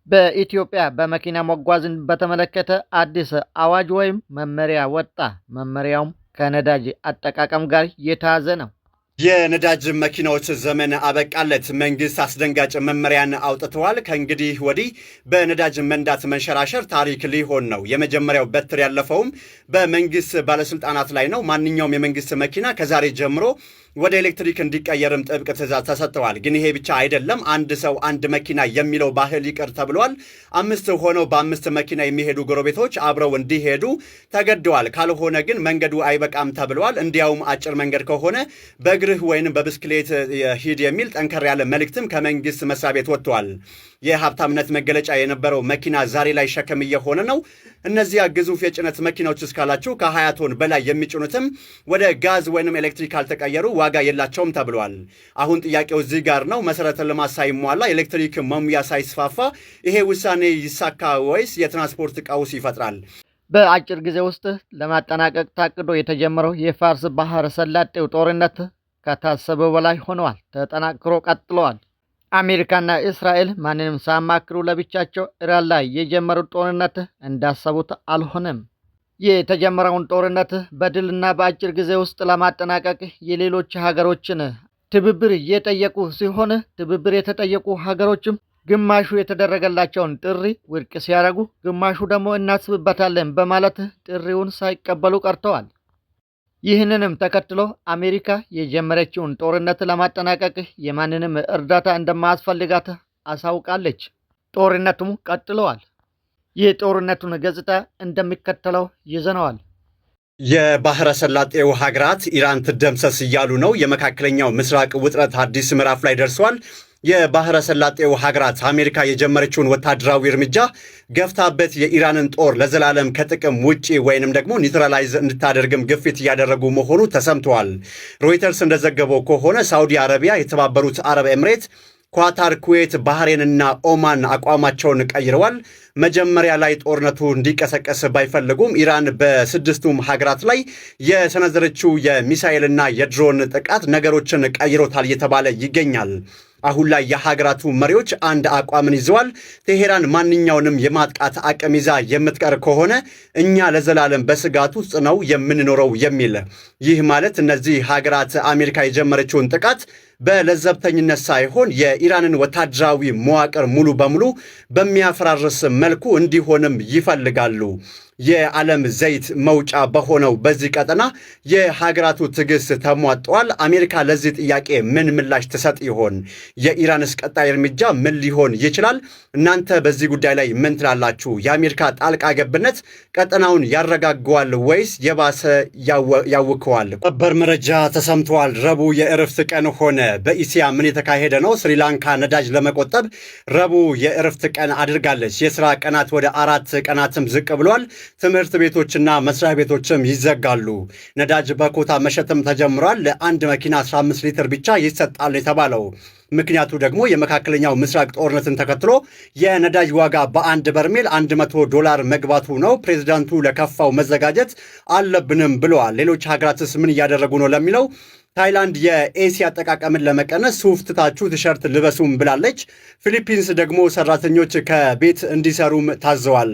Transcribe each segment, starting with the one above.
በኢትዮጵያ በመኪና መጓዝን በተመለከተ አዲስ አዋጅ ወይም መመሪያ ወጣ። መመሪያውም ከነዳጅ አጠቃቀም ጋር የተያዘ ነው። የነዳጅ መኪናዎች ዘመን አበቃለት። መንግስት አስደንጋጭ መመሪያን አውጥተዋል። ከእንግዲህ ወዲህ በነዳጅ መንዳት መንሸራሸር ታሪክ ሊሆን ነው። የመጀመሪያው በትር ያለፈውም በመንግስት ባለስልጣናት ላይ ነው። ማንኛውም የመንግስት መኪና ከዛሬ ጀምሮ ወደ ኤሌክትሪክ እንዲቀየርም ጥብቅ ትዕዛዝ ተሰጥተዋል። ግን ይሄ ብቻ አይደለም። አንድ ሰው አንድ መኪና የሚለው ባህል ይቅር ተብሏል። 5 ሆነው በ5 መኪና የሚሄዱ ጎረቤቶች አብረው እንዲሄዱ ተገደዋል። ካልሆነ ግን መንገዱ አይበቃም ተብለዋል። እንዲያውም አጭር መንገድ ከሆነ በእግርህ ወይንም በብስክሌት ሂድ የሚል ጠንከር ያለ መልእክትም ከመንግስት መስሪያ ቤት ወጥቷል። የሀብታምነት መገለጫ የነበረው መኪና ዛሬ ላይ ሸክም እየሆነ ነው። እነዚያ ግዙፍ የጭነት መኪናዎች እስካላችሁ ከ20 ቶን በላይ የሚጭኑትም ወደ ጋዝ ወይንም ኤሌክትሪክ ካልተቀየሩ ዋጋ የላቸውም ተብሏል። አሁን ጥያቄው እዚህ ጋር ነው። መሰረተ ልማት ሳይሟላ ኤሌክትሪክ መሙያ ሳይስፋፋ ይሄ ውሳኔ ይሳካ ወይስ የትራንስፖርት ቀውስ ይፈጥራል? በአጭር ጊዜ ውስጥ ለማጠናቀቅ ታቅዶ የተጀመረው የፋርስ ባህረ ሰላጤው ጦርነት ከታሰበው በላይ ሆነዋል። ተጠናክሮ ቀጥለዋል። አሜሪካና እስራኤል ማንንም ሳያማክሩ ለብቻቸው ኢራን ላይ የጀመሩት ጦርነት እንዳሰቡት አልሆነም። የተጀመረውን ጦርነት በድልና በአጭር ጊዜ ውስጥ ለማጠናቀቅ የሌሎች ሀገሮችን ትብብር የጠየቁ ሲሆን ትብብር የተጠየቁ ሀገሮችም ግማሹ የተደረገላቸውን ጥሪ ውድቅ ሲያደርጉ፣ ግማሹ ደግሞ እናስብበታለን በማለት ጥሪውን ሳይቀበሉ ቀርተዋል። ይህንንም ተከትሎ አሜሪካ የጀመረችውን ጦርነት ለማጠናቀቅ የማንንም እርዳታ እንደማያስፈልጋት አሳውቃለች። ጦርነቱም ቀጥለዋል። የጦርነቱን ገጽታ እንደሚከተለው ይዘነዋል። የባህረ ሰላጤው ሀገራት ኢራን ትደምሰስ እያሉ ነው። የመካከለኛው ምስራቅ ውጥረት አዲስ ምዕራፍ ላይ ደርሷል። የባህረ ሰላጤው ሀገራት አሜሪካ የጀመረችውን ወታደራዊ እርምጃ ገፍታበት የኢራንን ጦር ለዘላለም ከጥቅም ውጪ ወይንም ደግሞ ኒውትራላይዝ እንድታደርግም ግፊት እያደረጉ መሆኑ ተሰምተዋል። ሮይተርስ እንደዘገበው ከሆነ ሳውዲ አረቢያ፣ የተባበሩት አረብ ኤምሬት፣ ኳታር፣ ኩዌት፣ ባህሬንና ኦማን አቋማቸውን ቀይረዋል። መጀመሪያ ላይ ጦርነቱ እንዲቀሰቀስ ባይፈልጉም ኢራን በስድስቱም ሀገራት ላይ የሰነዘረችው የሚሳኤልና የድሮን ጥቃት ነገሮችን ቀይሮታል እየተባለ ይገኛል። አሁን ላይ የሀገራቱ መሪዎች አንድ አቋምን ይዘዋል። ቴሄራን ማንኛውንም የማጥቃት አቅም ይዛ የምትቀር ከሆነ እኛ ለዘላለም በስጋት ውስጥ ነው የምንኖረው የሚል። ይህ ማለት እነዚህ ሀገራት አሜሪካ የጀመረችውን ጥቃት በለዘብተኝነት ሳይሆን የኢራንን ወታደራዊ መዋቅር ሙሉ በሙሉ በሚያፈራርስ መልኩ እንዲሆንም ይፈልጋሉ። የዓለም ዘይት መውጫ በሆነው በዚህ ቀጠና የሀገራቱ ትዕግስት ተሟጧል። አሜሪካ ለዚህ ጥያቄ ምን ምላሽ ትሰጥ ይሆን? የኢራንስ ቀጣይ እርምጃ ምን ሊሆን ይችላል? እናንተ በዚህ ጉዳይ ላይ ምን ትላላችሁ? የአሜሪካ ጣልቃ ገብነት ቀጠናውን ያረጋገዋል ወይስ የባሰ ያውከዋል? ሰበር መረጃ ተሰምተዋል። ረቡዕ የእረፍት ቀን ሆነ። በኢሲያ ምን የተካሄደ ነው? ስሪላንካ ነዳጅ ለመቆጠብ ረቡዕ የእረፍት ቀን አድርጋለች። የሥራ ቀናት ወደ 4 ቀናትም ዝቅ ብሏል። ትምህርት ቤቶችና መስሪያ ቤቶችም ይዘጋሉ። ነዳጅ በኮታ መሸጥም ተጀምሯል። ለአንድ መኪና 15 ሊትር ብቻ ይሰጣል የተባለው ምክንያቱ ደግሞ የመካከለኛው ምስራቅ ጦርነትን ተከትሎ የነዳጅ ዋጋ በአንድ በርሜል $100 መግባቱ ነው። ፕሬዝዳንቱ ለከፋው መዘጋጀት አለብንም ብለዋል። ሌሎች ሀገራትስ ምን እያደረጉ ነው ለሚለው ታይላንድ የኤሲ አጠቃቀምን ለመቀነስ ሱፍ ትታችሁ ቲሸርት ልበሱም ብላለች። ፊሊፒንስ ደግሞ ሰራተኞች ከቤት እንዲሰሩም ታዘዋል።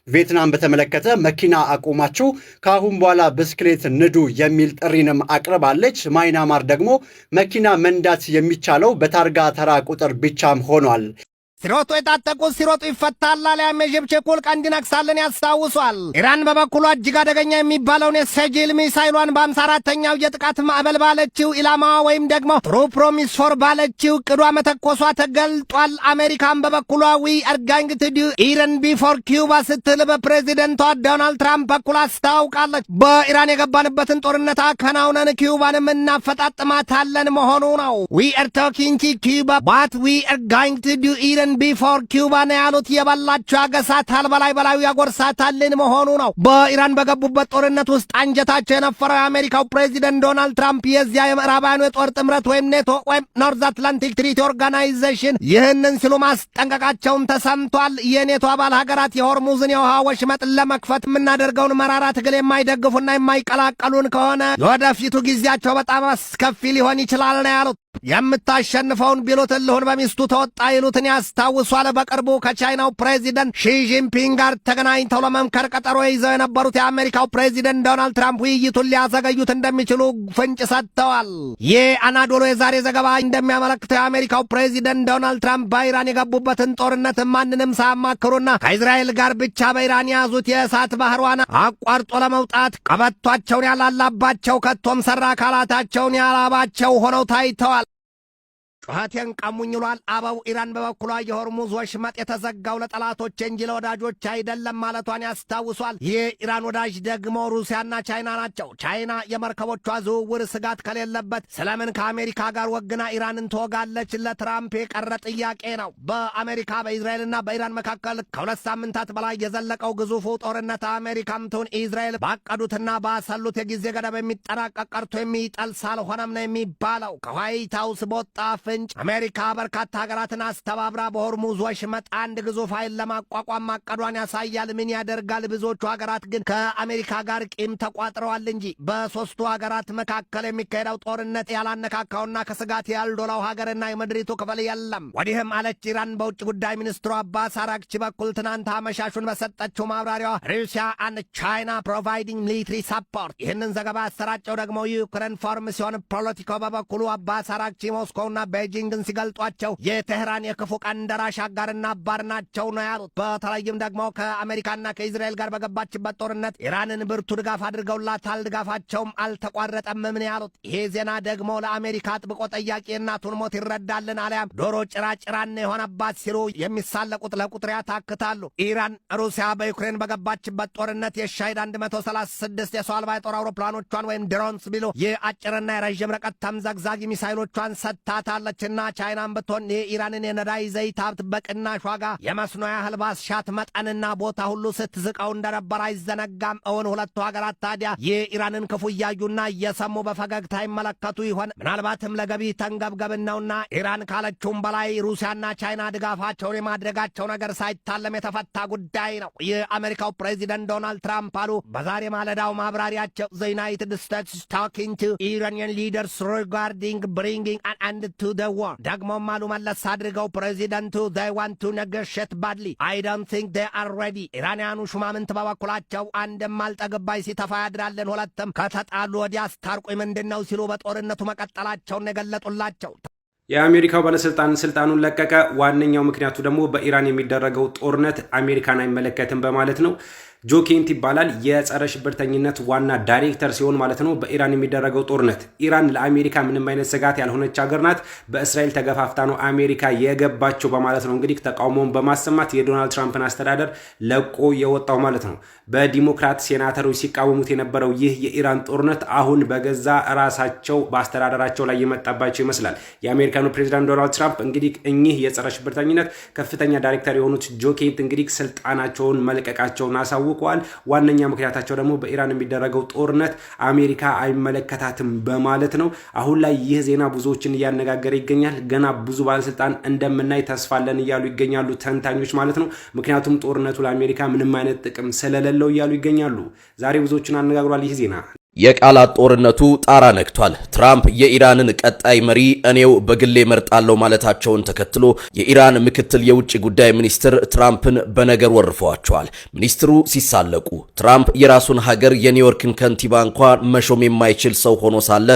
ቪየትናም በተመለከተ መኪና አቁማችሁ ከአሁን በኋላ ብስክሌት ንዱ የሚል ጥሪንም አቅርባለች። ማይናማር ደግሞ መኪና መንዳት የሚቻለው በታርጋ ተራ ቁጥር ብቻም ሆኗል። ሲሮጡ የታጠቁት ሲሮጡ ይፈታል አሊያም የጅብ ችኩል ቀንድ ይነክሳልን ያስታውሷል። ኢራን በበኩሏ እጅግ አደገኛ የሚባለውን የሰጂል ሚሳይሏን በ54ኛው የጥቃት ማዕበል ባለችው ኢላማዋ ወይም ደግሞ ትሩ ፕሮሚስ ፎር ባለችው ቅዷ መተኮሷ ተገልጧል። አሜሪካን በበኩሏ ዊ አር ጎይንግ ቱ ዱ ኢራን ቢፎር ኪዩባ ስትል በፕሬዚደንቷ ዶናልድ ትራምፕ በኩል አስታውቃለች። በኢራን የገባንበትን ጦርነት አከናውነን ኪዩባንም እናፈጣጥማታለን መሆኑ ነው። ዊ አር ቶኪንግ ቱ ኪዩባ ባት ዊ አር ጎይንግ ቱ ዱ ኢራን ቢፎር ኪዩባ ነው ያሉት። የበላቸው ያገሳታል በላዩ ያጎርሳታልን መሆኑ ነው። በኢራን በገቡበት ጦርነት ውስጥ አንጀታቸው የነፈረው የአሜሪካው ፕሬዚደንት ዶናልድ ትራምፕ የዚያ የምዕራባውያኑ የጦር ጥምረት ወይም ኔቶ ወይም ኖርዝ አትላንቲክ ትሪቲ ኦርጋናይዜሽን ይህንን ሲሉ ማስጠንቀቃቸውን ተሰምቷል። የኔቶ አባል ሀገራት የሆርሙዝን የውሃ ወሽመጥን ለመክፈት የምናደርገውን መራራ ትግል የማይደግፉና የማይቀላቀሉን ከሆነ የወደፊቱ ጊዜያቸው በጣም አስከፊ ሊሆን ይችላል ነው ያሉት። የምታሸንፈውን ቢሉት እልሁን በሚስቱ ተወጣ ይሉትን ያስታውሷል። በቅርቡ ከቻይናው ፕሬዚደንት ሺጂንፒንግ ጋር ተገናኝተው ለመምከር ቀጠሮ ይዘው የነበሩት የአሜሪካው ፕሬዚደንት ዶናልድ ትራምፕ ውይይቱን ሊያዘገዩት እንደሚችሉ ፍንጭ ሰጥተዋል። የአናዶሎ የዛሬ ዘገባ እንደሚያመለክተው የአሜሪካው ፕሬዚደንት ዶናልድ ትራምፕ በኢራን የገቡበትን ጦርነት ማንንም ሳያማክሩና ከእስራኤል ጋር ብቻ በኢራን የያዙት የእሳት ባህሯን አቋርጦ ለመውጣት ቀበቷቸውን ያላላባቸው ከቶም ሰራ አካላታቸውን ያላባቸው ሆነው ታይተዋል። ጩኸቴን ቀሙኝ ይሏል አበው። ኢራን በበኩሏ የሆርሙዝ ወሽመጥ የተዘጋው ለጠላቶች እንጂ ለወዳጆች አይደለም ማለቷን ያስታውሷል። የኢራን ወዳጅ ደግሞ ሩሲያና ቻይና ናቸው። ቻይና የመርከቦቿ ዝውውር ስጋት ከሌለበት ስለምን ከአሜሪካ ጋር ወግና ኢራንን ትወጋለች? ለትራምፕ የቀረ ጥያቄ ነው። በአሜሪካ በእስራኤልና በኢራን መካከል ከ2 ሳምንታት በላይ የዘለቀው ግዙፉ ጦርነት አሜሪካም ትሁን እስራኤል ባቀዱትና ባሰሉት የጊዜ ገደብ የሚጠናቀቅ ቀርቶ የሚጠልስ አልሆነም ነው የሚባለው። ከዋይት ሃውስ በወጣ አሜሪካ በርካታ ሀገራትን አስተባብራ በሆርሙዝ ወሽመጥ አንድ ግዙፍ ኃይል ለማቋቋም ማቀዷን ያሳያል። ምን ያደርጋል፣ ብዙዎቹ ሀገራት ግን ከአሜሪካ ጋር ቂም ተቋጥረዋል እንጂ በሶስቱ ሀገራት መካከል የሚካሄደው ጦርነት ያላነካካውና ከስጋት ያልዶላው ሀገርና የምድሪቱ ክፍል የለም። ወዲህም አለች ኢራን በውጭ ጉዳይ ሚኒስትሩ አባስ አራግቺ በኩል ትናንት አመሻሹን በሰጠችው ማብራሪያዋ ሩሲያ አንድ ቻይና ፕሮቫይዲንግ ሚሊትሪ ሰፖርት። ይህንን ዘገባ ያሰራጨው ደግሞ ዩክሬን ፎርም ሲሆን ፖለቲኮ በበኩሉ አባስ አራግቺ ሞስኮውና ቤጂንግን ሲገልጧቸው የቴህራን የክፉ ቀን ደራሽ አጋርና አባር ናቸው ነው ያሉት። በተለይም ደግሞ ከአሜሪካና ከእስራኤል ጋር በገባችበት ጦርነት ኢራንን ብርቱ ድጋፍ አድርገውላታል። ድጋፋቸውም አልተቋረጠም ምን ያሉት። ይሄ ዜና ደግሞ ለአሜሪካ አጥብቆ ጠያቂ እናቱን ሞት ይረዳልን አሊያም ዶሮ ጭራጭራን የሆነባት ሲሉ የሚሳለቁት ለቁጥር ያታክታሉ። ኢራን ሩሲያ በዩክሬን በገባችበት ጦርነት የሻሂድ 136 የሰው አልባ የጦር አውሮፕላኖቿን ወይም ድሮንስ ቢሉ የአጭርና የረዥም ርቀት ተምዘግዛጊ ሚሳይሎቿን ሰጥታታለችና ቻይናን ብትሆን የኢራንን የነዳጅ ዘይት ሀብት በቅናሽ ዋጋ የመስኖ ያህል ባስሻት መጠንና ቦታ ሁሉ ስትዝቀው እንደነበር አይዘነጋም። እውን ሁለቱ ሀገራት ታዲያ የኢራንን ክፉ እያዩና እየሰሙ በፈገግታ ይመለከቱ ይሆን? ምናልባትም ለገቢ ተንገብገብን ነውና ኢራን ካለችውም በላይ ሩሲያና ቻይና ድጋፋቸውን የማድረጋቸው ነገር ሳይታለም የተፈታ ጉዳይ ነው። የአሜሪካው ፕሬዚደንት ዶናልድ ትራምፕ አሉ በዛሬ ማለዳው ማብራሪያቸው ዘ ዩናይትድ ስቴትስ ታኪንግ ቱ ኢራኒያን ሊደርስ ሪጋርዲንግ ብሪንጊንግ አን ኤንድ ቱ the war ደግሞም አሉ መለስ አድርገው ፕሬዚደንቱ they want to negotiate badly I don't think they are ready። ኢራንያኑ ሹማምንት በበኩላቸው አንድም አልጠግባይ ሲተፋ ያድራለን፣ ሁለትም ከተጣሉ ወዲያ አስታርቁኝ ምንድነው ሲሉ በጦርነቱ መቀጠላቸውን የገለጡላቸው። የአሜሪካው ባለስልጣን ስልጣኑን ለቀቀ። ዋነኛው ምክንያቱ ደግሞ በኢራን የሚደረገው ጦርነት አሜሪካን አይመለከትም በማለት ነው። ጆ ኬንት ይባላል። የጸረ ሽብርተኝነት ዋና ዳይሬክተር ሲሆን ማለት ነው በኢራን የሚደረገው ጦርነት ኢራን ለአሜሪካ ምንም አይነት ስጋት ያልሆነች ሀገር ናት፣ በእስራኤል ተገፋፍታ ነው አሜሪካ የገባቸው በማለት ነው እንግዲህ ተቃውሞውን በማሰማት የዶናልድ ትራምፕን አስተዳደር ለቆ የወጣው ማለት ነው። በዲሞክራት ሴናተሮች ሲቃወሙት የነበረው ይህ የኢራን ጦርነት አሁን በገዛ ራሳቸው በአስተዳደራቸው ላይ የመጣባቸው ይመስላል። የአሜሪካኑ ፕሬዚዳንት ዶናልድ ትራምፕ እንግዲህ እኚህ የጸረ ሽብርተኝነት ከፍተኛ ዳይሬክተር የሆኑት ጆ ኬንት እንግዲህ ስልጣናቸውን መልቀቃቸውን አሳውቀዋል። ዋነኛ ምክንያታቸው ደግሞ በኢራን የሚደረገው ጦርነት አሜሪካ አይመለከታትም በማለት ነው። አሁን ላይ ይህ ዜና ብዙዎችን እያነጋገረ ይገኛል። ገና ብዙ ባለስልጣን እንደምናይ ተስፋለን እያሉ ይገኛሉ ተንታኞች ማለት ነው። ምክንያቱም ጦርነቱ ለአሜሪካ ምንም አይነት ጥቅም ስለሌለው እያሉ ይገኛሉ። ዛሬ ብዙዎችን አነጋግሯል ይህ ዜና። የቃላት ጦርነቱ ጣራ ነክቷል። ትራምፕ የኢራንን ቀጣይ መሪ እኔው በግሌ መርጣለሁ ማለታቸውን ተከትሎ የኢራን ምክትል የውጭ ጉዳይ ሚኒስትር ትራምፕን በነገር ወርፈዋቸዋል። ሚኒስትሩ ሲሳለቁ ትራምፕ የራሱን ሀገር የኒውዮርክን ከንቲባ እንኳን መሾም የማይችል ሰው ሆኖ ሳለ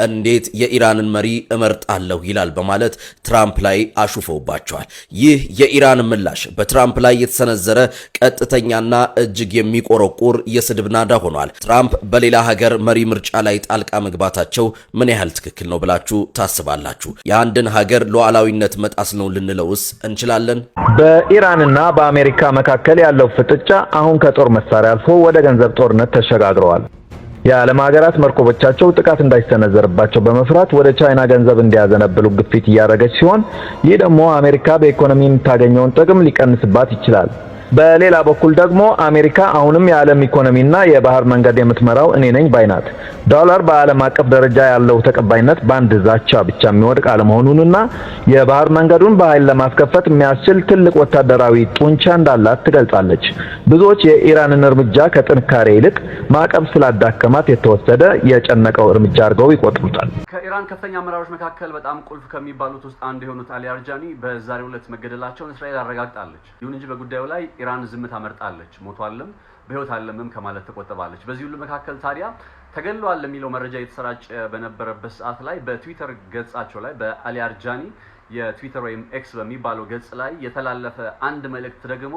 እንዴት የኢራንን መሪ እመርጣለሁ ይላል በማለት ትራምፕ ላይ አሹፈውባቸዋል። ይህ የኢራን ምላሽ በትራምፕ ላይ የተሰነዘረ ቀጥተኛና እጅግ የሚቆረቁር የስድብ ናዳ ሆኗል። ትራምፕ በሌላ ሀገር መሪ ምርጫ ላይ ጣልቃ መግባታቸው ምን ያህል ትክክል ነው ብላችሁ ታስባላችሁ? የአንድን ሀገር ሉዓላዊነት መጣስ ነው ልንለውስ እንችላለን? በኢራንና በአሜሪካ መካከል ያለው ፍጥጫ አሁን ከጦር መሳሪያ አልፎ ወደ ገንዘብ ጦርነት ተሸጋግረዋል። የዓለም ሀገራት መርከቦቻቸው ጥቃት እንዳይሰነዘርባቸው በመፍራት ወደ ቻይና ገንዘብ እንዲያዘነብሉ ግፊት እያደረገች ሲሆን ይህ ደግሞ አሜሪካ በኢኮኖሚ የምታገኘውን ጥቅም ሊቀንስባት ይችላል። በሌላ በኩል ደግሞ አሜሪካ አሁንም የዓለም ኢኮኖሚና የባህር መንገድ የምትመራው እኔ ነኝ ባይናት። ዶላር በዓለም አቀፍ ደረጃ ያለው ተቀባይነት በአንድ ዛቻ ብቻ የሚወድቅ አለመሆኑንና የባህር መንገዱን በኃይል ለማስከፈት የሚያስችል ትልቅ ወታደራዊ ጡንቻ እንዳላት ትገልጻለች። ብዙዎች የኢራንን እርምጃ ከጥንካሬ ይልቅ ማዕቀብ ስላዳከማት የተወሰደ የጨነቀው እርምጃ አድርገው ይቆጥሩታል። ከኢራን ከፍተኛ አመራሮች መካከል በጣም ቁልፍ ከሚባሉት ውስጥ አንዱ የሆኑት አሊ አርጃኒ በዛሬው ዕለት መገደላቸውን እስራኤል አረጋግጣለች። ይሁን እንጂ በጉዳዩ ላይ ኢራን ዝምታ መርጣለች። ሞቷልም በህይወት አለምም ከማለት ተቆጥባለች። በዚህ ሁሉ መካከል ታዲያ ተገሏል የሚለው መረጃ የተሰራጨ በነበረበት ሰዓት ላይ በትዊተር ገጻቸው ላይ በአሊ አርጃኒ የትዊተር ወይም ኤክስ በሚባለው ገጽ ላይ የተላለፈ አንድ መልእክት ደግሞ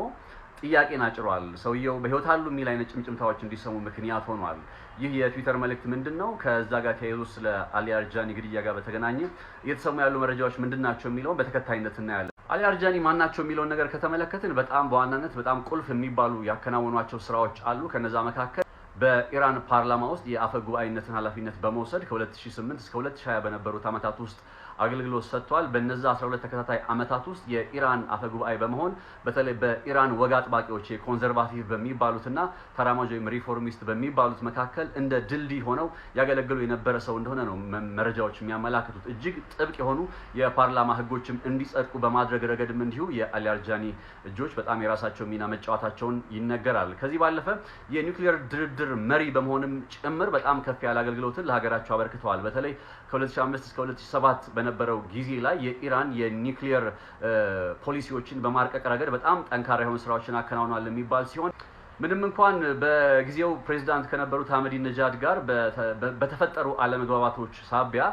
ጥያቄን አጭሯል። ሰውየው በህይወት አሉ የሚል አይነት ጭምጭምታዎች እንዲሰሙ ምክንያት ሆኗል። ይህ የትዊተር መልእክት ምንድነው? ከዛ ጋር ተያይዞ ስለ አሊ አርጃኒ ግድያ ጋር በተገናኘ እየተሰሙ ያሉ መረጃዎች ምንድናቸው የሚለውን በተከታይነት እናያለን። አሊ አርጃኒ ማናቸው የሚለውን ነገር ከተመለከትን በጣም በዋናነት በጣም ቁልፍ የሚባሉ ያከናወኗቸው ስራዎች አሉ። ከነዛ መካከል በኢራን ፓርላማ ውስጥ የአፈ ጉባኤነትን ኃላፊነት በመውሰድ ከ2008 እስከ 2020 በነበሩት ዓመታት ውስጥ አገልግሎት ሰጥቷል። በነዛ 12 ተከታታይ ዓመታት ውስጥ የኢራን አፈ ጉባኤ በመሆን በተለይ በኢራን ወግ አጥባቂዎች የኮንዘርቫቲቭ በሚባሉትና ተራማጅ ወይም ሪፎርሚስት በሚባሉት መካከል እንደ ድልድይ ሆነው ያገለግሉ የነበረ ሰው እንደሆነ ነው መረጃዎች የሚያመላክቱት። እጅግ ጥብቅ የሆኑ የፓርላማ ህጎችም እንዲጸድቁ በማድረግ ረገድም እንዲሁ የአሊ አርጃኒ እጆች በጣም የራሳቸው ሚና መጫወታቸውን ይነገራል። ከዚህ ባለፈ የኒውክሌር ድርድር መሪ በመሆንም ጭምር በጣም ከፍ ያለ አገልግሎትን ለሀገራቸው አበርክተዋል። በተለይ ከ2005 እስከ 2007 በነበረው ጊዜ ላይ የኢራን የኒውክሌር ፖሊሲዎችን በማርቀቅ ረገድ በጣም ጠንካራ የሆኑ ስራዎችን አከናውኗል የሚባል ሲሆን ምንም እንኳን በጊዜው ፕሬዝዳንት ከነበሩት አህመዲነጃድ ጋር በተፈጠሩ አለመግባባቶች ሳቢያ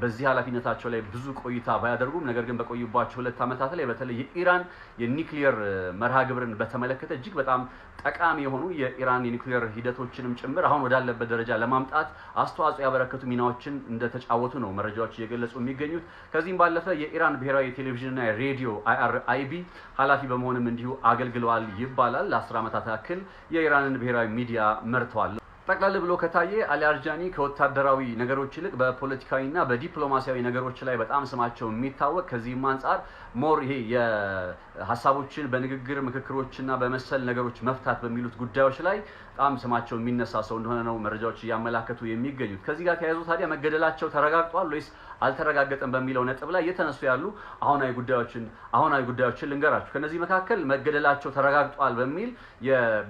በዚህ ኃላፊነታቸው ላይ ብዙ ቆይታ ባያደርጉም ነገር ግን በቆዩባቸው 2 ዓመታት ላይ በተለይ የኢራን የኒውክሌር መርሃ ግብርን በተመለከተ እጅግ በጣም ጠቃሚ የሆኑ የኢራን የኒውክሌር ሂደቶችንም ጭምር አሁን ወዳለበት ደረጃ ለማምጣት አስተዋጽኦ ያበረከቱ ሚናዎችን እንደተጫወቱ ነው መረጃዎች እየገለጹ የሚገኙት። ከዚህም ባለፈ የኢራን ብሔራዊ ቴሌቪዥንና ሬዲዮ IRIB ኃላፊ በመሆንም እንዲሁ አገልግለዋል ይባላል። ለ10 ዓመታት ያክል የኢራንን ብሔራዊ ሚዲያ መርተዋል። ጠቅላላ ብሎ ከታየ አሊ አርጃኒ ከወታደራዊ ነገሮች ይልቅ በፖለቲካዊና በዲፕሎማሲያዊ ነገሮች ላይ በጣም ስማቸው የሚታወቅ ከዚህም አንፃር ሞር ይሄ የሐሳቦችን በንግግር ምክክሮችና በመሰል ነገሮች መፍታት በሚሉት ጉዳዮች ላይ በጣም ስማቸው የሚነሳ ሰው እንደሆነ ነው መረጃዎች እያመላከቱ የሚገኙት። ከዚህ ጋር ተያይዞ ታዲያ መገደላቸው ተረጋግጧል ወይስ አልተረጋገጠም በሚለው ነጥብ ላይ የተነሱ ያሉ አሁናዊ ጉዳዮችን ልንገራችሁ። ከነዚህ መካከል መገደላቸው ተረጋግጧል በሚል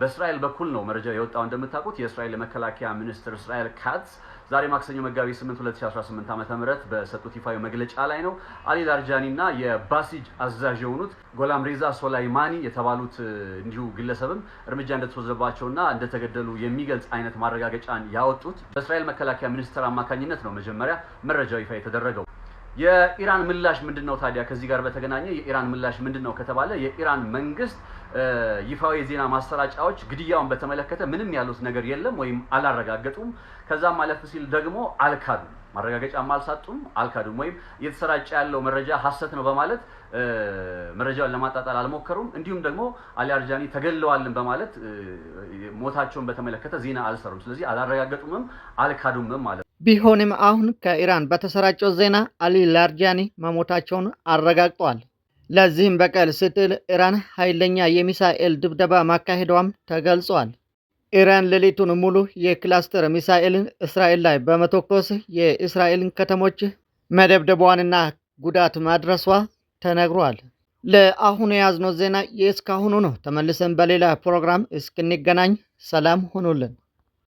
በእስራኤል በኩል ነው መረጃው የወጣው። እንደምታውቁት የእስራኤል የመከላከያ ሚኒስትር እስራኤል ካትዝ ዛሬ ማክሰኞ መጋቢት 8 2018 ዓ.ም በሰጡት ይፋዊ መግለጫ ላይ ነው አሊ አርጃኒና የባሲጅ አዛዥ የሆኑት ጎላም ሬዛ ሶላይማኒ የተባሉት እንዲሁ ግለሰብም እርምጃ እንደተወሰደባቸውና እንደተገደሉ የሚገልጽ አይነት ማረጋገጫን ያወጡት። በእስራኤል መከላከያ ሚኒስትር አማካኝነት ነው መጀመሪያ መረጃው ይፋ የተደረገው። የኢራን ምላሽ ምንድነው ታዲያ? ከዚህ ጋር በተገናኘ የኢራን ምላሽ ምንድነው ከተባለ የኢራን መንግስት ይፋዊ የዜና ማሰራጫዎች ግድያውን በተመለከተ ምንም ያሉት ነገር የለም ወይም አላረጋገጡም። ከዛም ማለፍ ሲል ደግሞ አልካዱም፣ ማረጋገጫም አልሰጡም፣ አልካዱም ወይም እየተሰራጨ ያለው መረጃ ሐሰት ነው በማለት መረጃውን ለማጣጣል አልሞከሩም። እንዲሁም ደግሞ አሊ አርጃኒ ተገለዋልን በማለት ሞታቸውን በተመለከተ ዜና አልሰሩም። ስለዚህ አላረጋገጡምም አልካዱምም ማለት ነው። ቢሆንም አሁን ከኢራን በተሰራጨው ዜና አሊ አርጃኒ መሞታቸውን አረጋግጠዋል። ለዚህም በቀል ስትል ኢራን ኃይለኛ የሚሳኤል ድብደባ ማካሄዷም ተገልጿል። ኢራን ሌሊቱን ሙሉ የክላስተር ሚሳኤልን እስራኤል ላይ በመተኮስ የእስራኤልን ከተሞች መደብደቧንና ጉዳት ማድረሷ ተነግሯል። ለአሁኑ የያዝነው ዜና የእስካሁኑ ነው። ተመልሰን በሌላ ፕሮግራም እስክንገናኝ ሰላም ሁኑልን።